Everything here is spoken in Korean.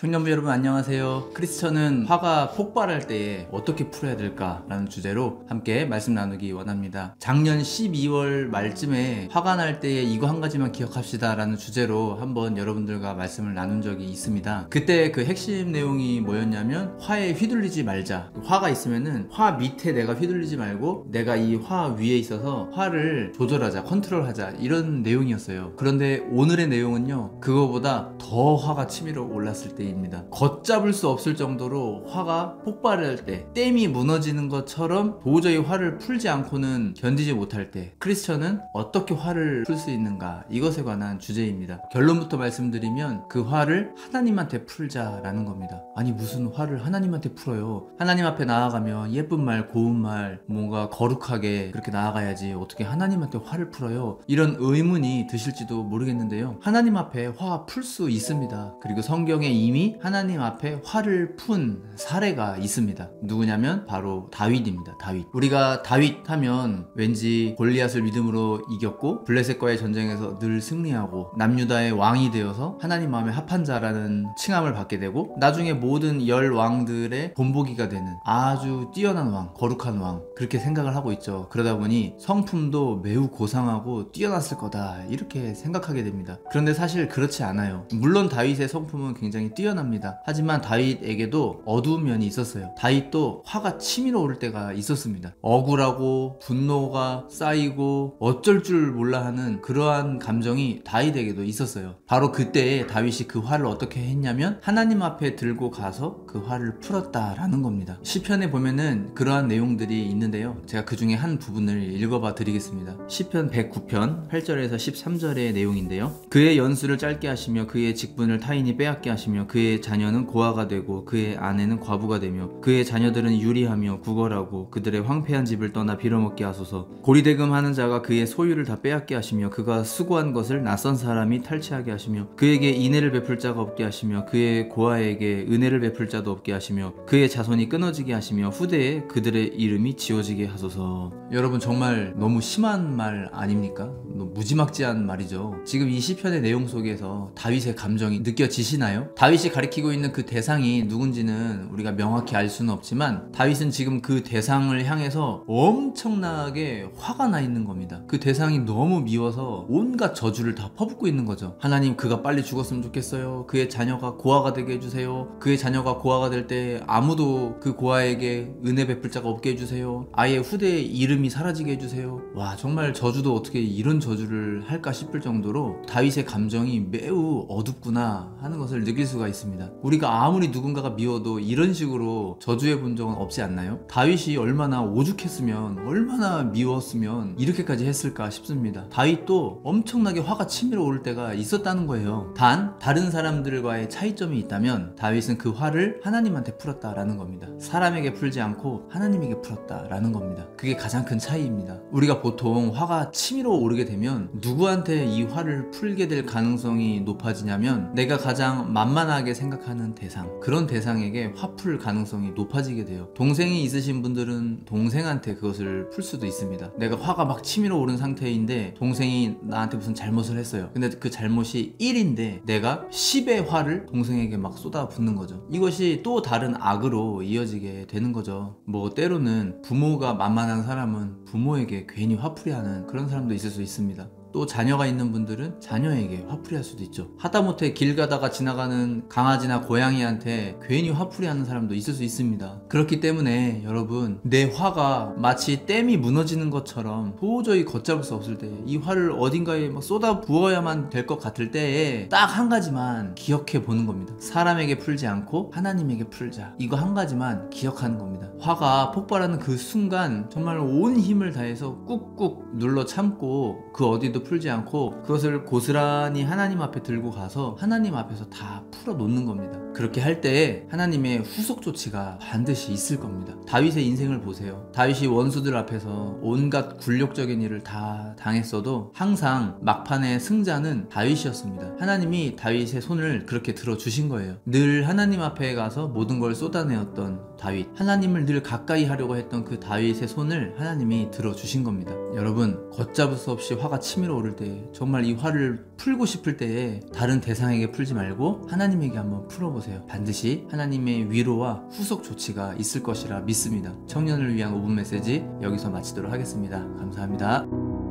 청년부 여러분 안녕하세요. 크리스천은 화가 폭발할 때에 어떻게 풀어야 될까라는 주제로 함께 말씀 나누기 원합니다. 작년 12월 말쯤에 화가 날 때에 이거 한 가지만 기억합시다 라는 주제로 한번 여러분들과 말씀을 나눈 적이 있습니다. 그때 그 핵심 내용이 뭐였냐면 화에 휘둘리지 말자. 화가 있으면은 화 밑에 내가 휘둘리지 말고 내가 이 화 위에 있어서 화를 조절하자, 컨트롤하자, 이런 내용이었어요. 그런데 오늘의 내용은요, 그거보다 더 화가 치밀어 올랐을 때입니다. 걷잡을 수 없을 정도로 화가 폭발할 때, 댐이 무너지는 것처럼 도저히 화를 풀지 않고는 견디지 못할 때, 크리스천은 어떻게 화를 풀 수 있는가, 이것에 관한 주제입니다. 결론부터 말씀드리면 그 화를 하나님한테 풀자라는 겁니다. 아니 무슨 화를 하나님한테 풀어요? 하나님 앞에 나아가면 예쁜 말, 고운 말, 뭔가 거룩하게 그렇게 나아가야지 어떻게 하나님한테 화를 풀어요? 이런 의문이 드실지도 모르겠는데요, 하나님 앞에 화 풀 수 있습니다. 그리고 성경에 이미 하나님 앞에 화를 푼 사례가 있습니다. 누구냐면 바로 다윗입니다. 다윗. 우리가 다윗 하면 왠지 골리앗을 믿음으로 이겼고 블레셋과의 전쟁에서 늘 승리하고 남유다의 왕이 되어서 하나님 마음에 합한 자라는 칭함을 받게 되고, 나중에 모든 열 왕들의 본보기가 되는 아주 뛰어난 왕, 거룩한 왕, 그렇게 생각을 하고 있죠. 그러다 보니 성품도 매우 고상하고 뛰어났을 거다, 이렇게 생각하게 됩니다. 그런데 사실 그렇지 않아요. 물론 다윗의 성품은 굉장히 뛰어납니다. 하지만 다윗에게도 어두운 면이 있었어요. 다윗도 화가 치밀어 오를 때가 있었습니다. 억울하고 분노가 쌓이고 어쩔 줄 몰라 하는 그러한 감정이 다윗에게도 있었어요. 바로 그때에 다윗이 그 화를 어떻게 했냐면 하나님 앞에 들고 가서 그 화를 풀었다라는 겁니다. 시편에 보면은 그러한 내용들이 있는데요, 제가 그 중에 한 부분을 읽어봐 드리겠습니다. 시편 109편 8절에서 13절의 내용인데요, 그의 연수를 짧게 하시며 그의 직분을 타인이 빼앗게 하시며 그의 자녀는 고아가 되고 그의 아내는 과부가 되며 그의 자녀들은 유리하며 구걸하고 그들의 황폐한 집을 떠나 빌어먹게 하소서. 고리대금하는 자가 그의 소유를 다 빼앗게 하시며 그가 수고한 것을 낯선 사람이 탈취하게 하시며 그에게 인애를 베풀 자가 없게 하시며 그의 고아에게 은혜를 베풀 자도 없게 하시며 그의 자손이 끊어지게 하시며 후대에 그들의 이름이 지워지게 하소서. 여러분, 정말 너무 심한 말 아닙니까? 너무 무지막지한 말이죠. 지금 이 시편의 내용 속에서 다윗의 감정이 느껴지시나요? 다윗이 가리키고 있는 그 대상이 누군지는 우리가 명확히 알 수는 없지만 다윗은 지금 그 대상을 향해서 엄청나게 화가 나 있는 겁니다. 그 대상이 너무 미워서 온갖 저주를 다 퍼붓고 있는 거죠. 하나님, 그가 빨리 죽었으면 좋겠어요. 그의 자녀가 고아가 되게 해주세요. 그의 자녀가 고아가 될 때 아무도 그 고아에게 은혜 베풀 자가 없게 해주세요. 아예 후대의 이름이 사라지게 해주세요. 와, 정말 저주도 어떻게 이런 저주를 할까 싶을 정도로 다윗의 감정이 매우 어둡구나 하는 것을 느낄 수가 있습니다. 우리가 아무리 누군가가 미워도 이런 식으로 저주해 본 적은 없지 않나요? 다윗이 얼마나 오죽했으면, 얼마나 미웠으면 이렇게까지 했을까 싶습니다. 다윗도 엄청나게 화가 치밀어 오를 때가 있었다는 거예요. 단 다른 사람들과의 차이점이 있다면 다윗은 그 화를 하나님한테 풀었다라는 겁니다. 사람에게 풀지 않고 하나님에게 풀었다라는 겁니다. 그게 가장 큰 차이입니다. 우리가 보통 화가 치밀어 오르게 되면 누구한테 이 화를 풀게 될 가능성이 높아지냐면 내가 가장 만만하게 생각하는 대상, 그런 대상에게 화 풀 가능성이 높아지게 돼요. 동생이 있으신 분들은 동생한테 그것을 풀 수도 있습니다. 내가 화가 막 치밀어 오른 상태인데 동생이 나한테 무슨 잘못을 했어요. 근데 그 잘못이 1인데 내가 10의 화를 동생에게 막 쏟아붓는 거죠. 이것이 또 다른 악으로 이어지게 되는 거죠. 뭐 때로는 부모가 만만한 사람은 부모에게 괜히 화풀이하는 그런 사람도 있을 수 있습니다. 또 자녀가 있는 분들은 자녀에게 화풀이할 수도 있죠. 하다못해 길 가다가 지나가는 강아지나 고양이한테 괜히 화풀이하는 사람도 있을 수 있습니다. 그렇기 때문에 여러분, 내 화가 마치 댐이 무너지는 것처럼 도저히 걷잡을 수 없을 때, 이 화를 어딘가에 막 쏟아 부어야만 될 것 같을 때에 딱 한 가지만 기억해 보는 겁니다. 사람에게 풀지 않고 하나님에게 풀자, 이거 한 가지만 기억하는 겁니다. 화가 폭발하는 그 순간 정말 온 힘을 다해서 꾹꾹 눌러 참고 그 어디도 풀지 않고 그것을 고스란히 하나님 앞에 들고 가서 하나님 앞에서 다 풀어 놓는 겁니다. 그렇게 할 때에 하나님의 후속 조치가 반드시 있을 겁니다. 다윗의 인생을 보세요. 다윗이 원수들 앞에서 온갖 굴욕적인 일을 다 당했어도 항상 막판의 승자는 다윗이었습니다. 하나님이 다윗의 손을 그렇게 들어주신 거예요. 늘 하나님 앞에 가서 모든 걸 쏟아내었던 다윗, 하나님을 늘 가까이 하려고 했던 그 다윗의 손을 하나님이 들어주신 겁니다. 여러분, 걷잡을 수 없이 화가 치밀어 오를 때, 정말 이 화를 풀고 싶을 때에 다른 대상에게 풀지 말고 하나님에게 한번 풀어보세요. 반드시 하나님의 위로와 후속 조치가 있을 것이라 믿습니다. 청년을 위한 5분 메시지 여기서 마치도록 하겠습니다. 감사합니다.